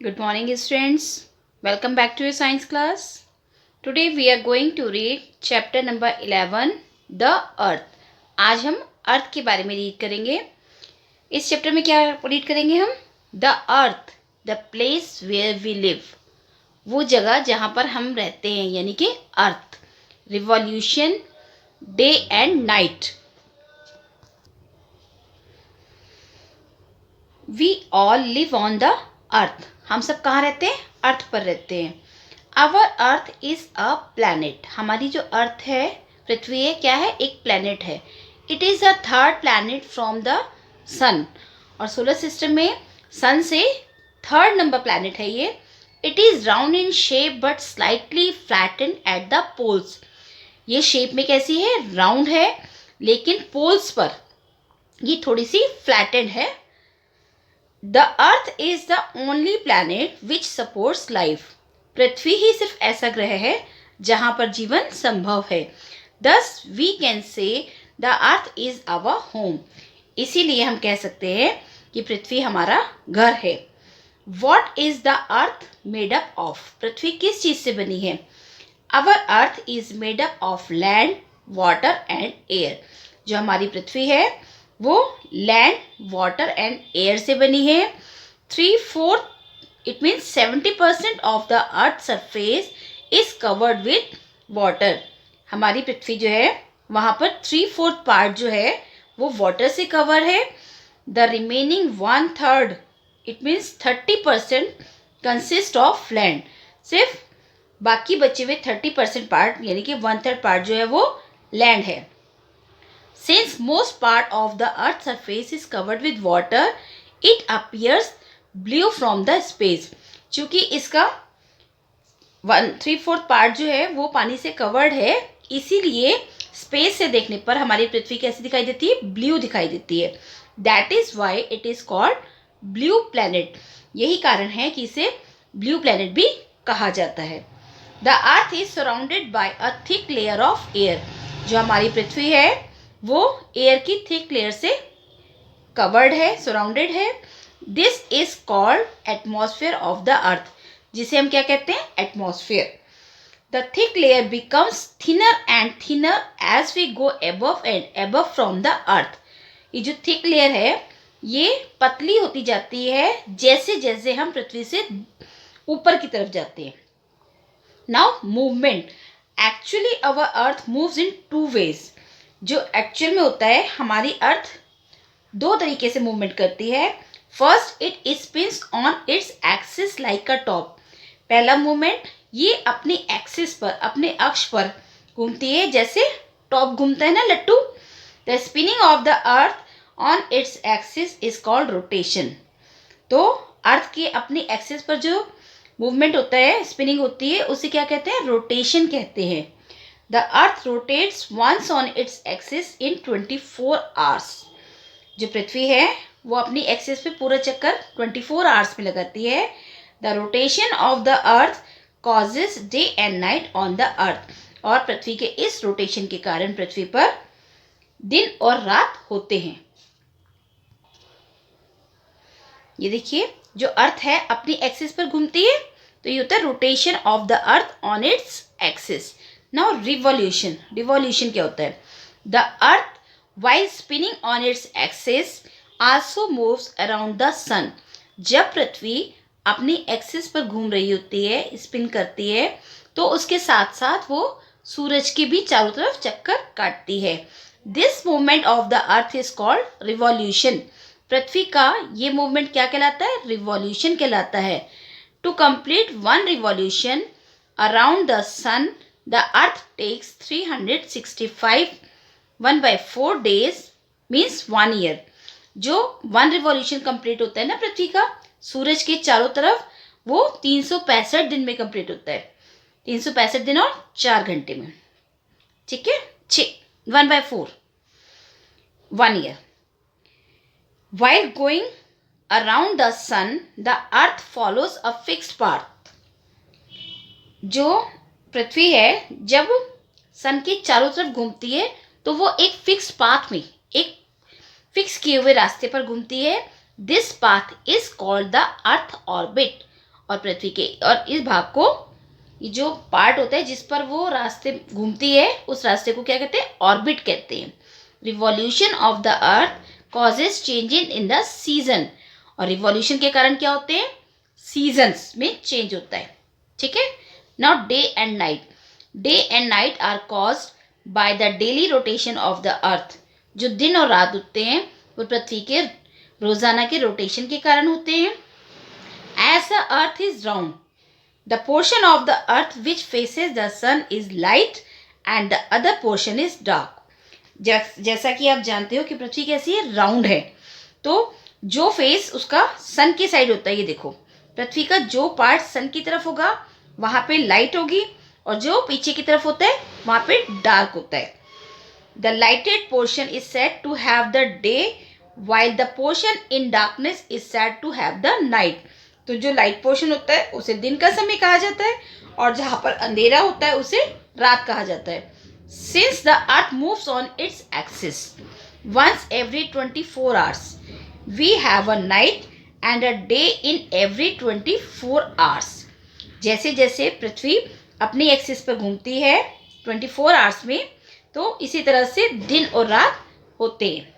Good morning, students. Welcome back to your science class. Today we are going to read chapter number 11, The Earth. आज हम अर्थ के बारे में read करेंगे. इस चैप्टर में क्या रीड करेंगे हम? The earth, the place where we live. वो जगह जहाँ पर हम रहते हैं, यानी कि earth. Revolution, day and night. We all live on the earth. हम सब कहाँ रहते हैं? अर्थ पर रहते हैं. Our earth is a planet. हमारी जो अर्थ है, पृथ्वी है, क्या है? एक प्लैनेट है. It is a third planet from the sun. और सोलर सिस्टम में सन से थर्ड नंबर प्लैनेट है ये. It is round in shape but slightly flattened at the poles. ये शेप में कैसी है? राउंड है, लेकिन पोल्स पर ये थोड़ी सी फ्लैटेंड है. The earth is the only planet which supports life. पृथ्वी ही सिर्फ ऐसा ग्रह है जहाँ पर जीवन संभव है. Thus we can say the earth is our home. इसीलिए हम कह सकते हैं कि पृथ्वी हमारा घर है. What is the earth made up of. पृथ्वी किस चीज से बनी है? Our earth is made up of land, water and air. जो हमारी पृथ्वी है वो लैंड, वाटर एंड एयर से बनी है. 3/4 it means 70% of the earth surface is covered with water. हमारी पृथ्वी जो है वहाँ पर 3/4 पार्ट जो है वो वाटर से कवर है. The remaining 1/3 it means 30% consist of land. सिर्फ बाकी बचे हुए 30% पार्ट यानी कि 1/3 पार्ट जो है वो लैंड है. Since most part of the earth's surface is covered with water, it appears blue from the space. चूंकि इसका 1/3 पार्ट जो है वो पानी से कवर्ड है, इसीलिए स्पेस से देखने पर हमारी पृथ्वी कैसी दिखाई देती है? ब्लू दिखाई देती है. That is why it is called blue planet. यही कारण है कि इसे ब्लू प्लैनेट भी कहा जाता है. The earth is surrounded by a thick layer of air. जो हमारी पृथ्वी है वो एयर की थिक लेयर से कवर्ड है, सराउंडेड है. This is called atmosphere of the earth, जिसे हम क्या कहते हैं? Atmosphere. The thick layer becomes thinner and thinner as we go above and above from the earth. ये जो थिक लेयर है ये पतली होती जाती है जैसे जैसे हम पृथ्वी से ऊपर की तरफ जाते हैं. Now movement. Actually our earth moves in 2 ways. जो एक्चुअल में होता है, हमारी अर्थ 2 तरीके से मूवमेंट करती है. First, it spins on its axis like a top. पहला मूवमेंट ये अपनी एक्सिस पर, अपने अक्ष पर घूमती है जैसे टॉप घूमता है ना, लट्टू. The spinning of the earth on its axis is called rotation. तो अर्थ की अपनी एक्सिस पर जो मूवमेंट होता है, स्पिनिंग होती है, उसे क्या कहते हैं? रोटेशन कहते हैं. The earth rotates once on its axis in 24 hours. जो पृथ्वी है वो अपनी एक्सिस पे पूरा चक्कर 24 आवर्स में लगाती है. The rotation of the earth causes day and night on the earth. और पृथ्वी के इस रोटेशन के कारण पृथ्वी पर दिन और रात होते हैं. ये देखिए, जो अर्थ है अपनी एक्सिस पर घूमती है, तो ये होता है rotation of the earth on its axis. Now revolution. Revolution क्या होता है? The earth while spinning on its axis also moves around the sun. जब पृथ्वी अपनी एक्सिस पर घूम रही होती है, स्पिन करती है, तो उसके साथ साथ वो सूरज के भी चारों तरफ चक्कर काटती है. This movement of the earth is called revolution. पृथ्वी का ये मूवमेंट क्या कहलाता है? रिवॉल्यूशन कहलाता है. To complete one revolution around the sun the earth takes 365 1/4 days means 1 year. जो 1 रिवॉल्यूशन कंप्लीट होता है ना पृथ्वी का सूरज के चारों तरफ, वो 365 दिन में कंप्लीट होता है. 365 दिन और 4 घंटे में. ठीक है. 1/4 1 year. While going around the sun, the earth follows a fixed path. जो पृथ्वी है जब सन के चारों तरफ घूमती है तो वो एक फिक्स पाथ में, एक फिक्स किए हुए रास्ते पर घूमती है. This path is called the earth orbit. और पृथ्वी के, और इस भाग को, ये जो पार्ट होता है जिस पर वो रास्ते घूमती है, उस रास्ते को क्या कहते हैं? ऑर्बिट कहते हैं। Revolution of the earth causes change in the season, और रिवॉल्यूशन के कारण क्या होते हैं? सीजन्स में चेंज होता है। ठीक है। Now day and night, day and night are caused by the daily rotation of the earth. जो दिन और रात होते हैं वो पृथ्वी के रोजाना के रोटेशन के कारण होते हैं। As the earth is round, the portion of the earth which faces the sun is light and the other portion is dark. जैसा कि आप जानते हो कि पृथ्वी कैसी है? राउंड है। तो जो फेस उसका सन की साइड होता है, ये देखो, पृथ्वी का जो पार्ट सन की तरफ होगा वहां पे लाइट होगी, और जो पीछे की तरफ होता है वहां पे डार्क होता है। The lighted portion is said to have the day while the portion in darkness is said to have the night. तो जो लाइट पोर्शन होता है उसे दिन का समय कहा जाता है, और जहां पर अंधेरा होता है उसे रात कहा जाता है। Since the earth moves on its axis once every 24 hours, we have a night and a day in every 24 hours. जैसे जैसे पृथ्वी अपनी एक्सिस पर घूमती है 24 आवर्स में, तो इसी तरह से दिन और रात होते हैं।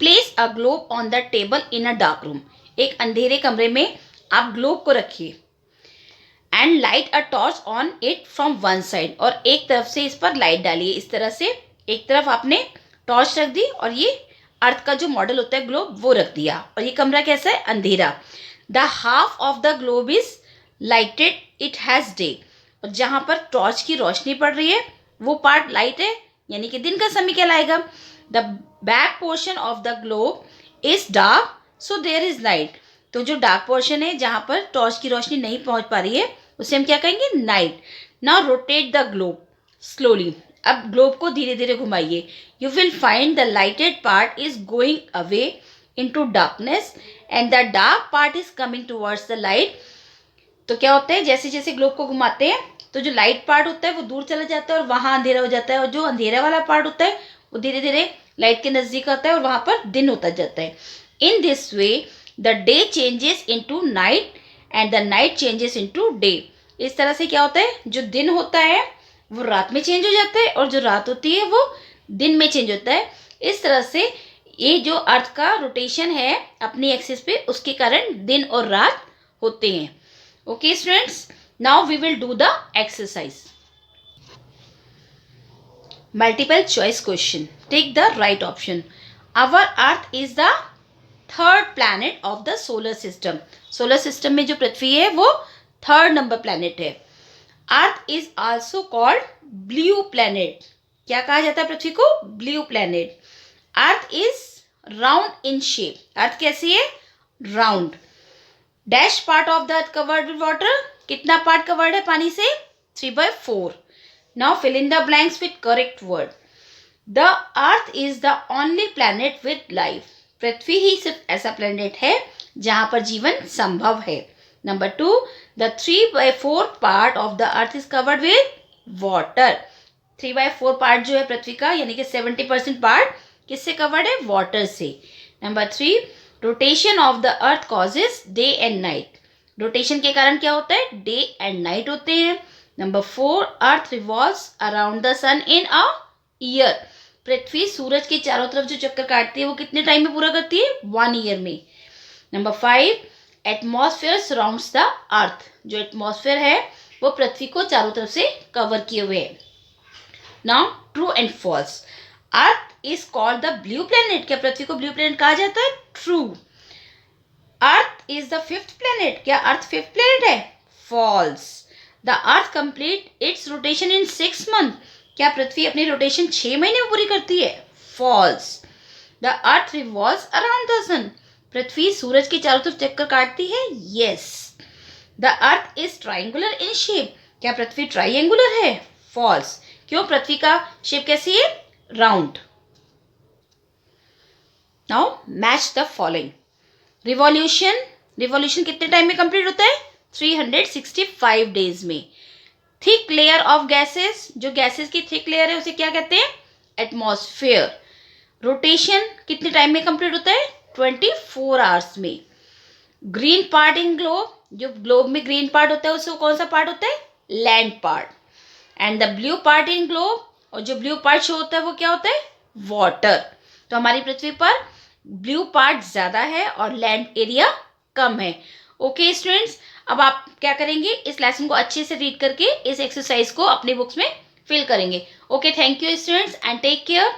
Place a globe on the table in a dark room, एक अंधेरे कमरे में आप ग्लोब को रखिए। And light a torch on it from one side, और एक तरफ से इस पर लाइट डालिए। इस तरह से एक तरफ आपने टॉर्च रख दी और ये अर्थ का जो मॉडल होता है ग्लोब वो रख दिया, और ये कमरा कैसा है? अंधेरा। The half of the globe is lighted, it has day, और जहां पर टॉर्च की रोशनी पड़ रही है वो पार्ट लाइट है, यानी कि दिन का समय कहलाएगा। The back portion of the globe is dark, so there is light. तो जो डार्क पोर्शन है जहां पर टॉर्च की रोशनी नहीं पहुंच पा रही है उसे हम क्या कहेंगे? Night. Now rotate the globe slowly, अब ग्लोब को धीरे धीरे घुमाइए। You will find the lighted part is going away into darkness and the dark part is coming towards the light. तो क्या होता है? जैसे जैसे ग्लोब को घुमाते हैं तो जो लाइट पार्ट होता है वो दूर चला जाता है और वहां अंधेरा हो जाता है, और जो अंधेरा वाला पार्ट होता है वो धीरे धीरे लाइट के नजदीक आता है और वहां पर दिन होता जाता है। In this way the day changes into night and the night changes into day. इस तरह से क्या होता है? जो दिन होता है वो रात में चेंज हो जाता है, और जो रात होती है वो दिन में चेंज होता है। इस तरह से ये जो अर्थ का रोटेशन है अपनी एक्सिस पे, उसके कारण दिन और रात होते हैं। Okay students, now we will do the exercise. Multiple choice question. Take the right option. Our Earth is the third planet of the solar system. Solar system में जो पृथ्वी है वो थर्ड नंबर प्लैनेट है। Earth is also called blue planet. क्या कहा जाता है पृथ्वी को? Blue planet. Earth is round in shape. Earth कैसी है? Round. Dash part of the earth covered with water. कितना पार्ट कवर्ड है पानी से? 3/4. Now fill in the blanks with correct word. The Earth is the only planet with life. पृथ्वी ही सिर्फ ऐसा planet है जहां पर जीवन संभव है। Number 2, the 3/4 part of the Earth is covered with water. 3/4 part जो है पृथ्वी का, यानी कि 70% पार्ट किससे कवर्ड है? वाटर से। Number 3, rotation of the earth causes day and night. Rotation के कारण क्या होता है? डे एंड नाइट होते हैं। Number 4, earth revolves around the sun in a year. पृथ्वी सूरज के चारों तरफ जो चक्कर काटती है वो कितने टाइम में पूरा करती है? 1 ईयर में। Number 5, atmosphere surrounds the earth. जो एटमॉस्फेयर है वो पृथ्वी को चारों तरफ से कवर किए हुए है। Now true and false. Earth is called the blue planet. क्या पृथ्वी को ब्लू प्लेनेट कहा जाता है? True. Earth is the 5th planet. क्या अर्थ 5th प्लेनेट है? False. The earth complete its rotation in 6 month. क्या पृथ्वी अपनी रोटेशन 6 महीने में पूरी करती है? False. The earth revolves around the sun. पृथ्वी सूरज के चारों तरफ चक्कर काटती है? Yes. The earth is triangular in shape. क्या पृथ्वी ट्राइंगुलर है? फॉल्स। क्यों? पृथ्वी का शेप कैसी है? Round. Now match the following. Revolution, revolution कितने टाइम में कंप्लीट होता है? 365 डेज में। थिक लेयर ऑफ गैसेस, जो गैसेस की थिक लेयर है उसे क्या कहते हैं? एटमॉस्फेयर। रोटेशन कितने टाइम में कंप्लीट होता है? 24 आवर्स में। ग्रीन पार्ट इन ग्लोब, जो ग्लोब में ग्रीन पार्ट होता है उसको कौन सा पार्ट होता है? Land part. And the blue part in globe, और जो ब्लू पार्ट शो होता है वो क्या होता है? वाटर। तो हमारी पृथ्वी पर ब्लू पार्ट ज्यादा है और लैंड एरिया कम है। ओके स्टूडेंट्स, अब आप क्या करेंगे, इस लेसन को अच्छे से रीड करके इस एक्सरसाइज को अपनी बुक्स में फिल करेंगे। Okay, thank you students and take care.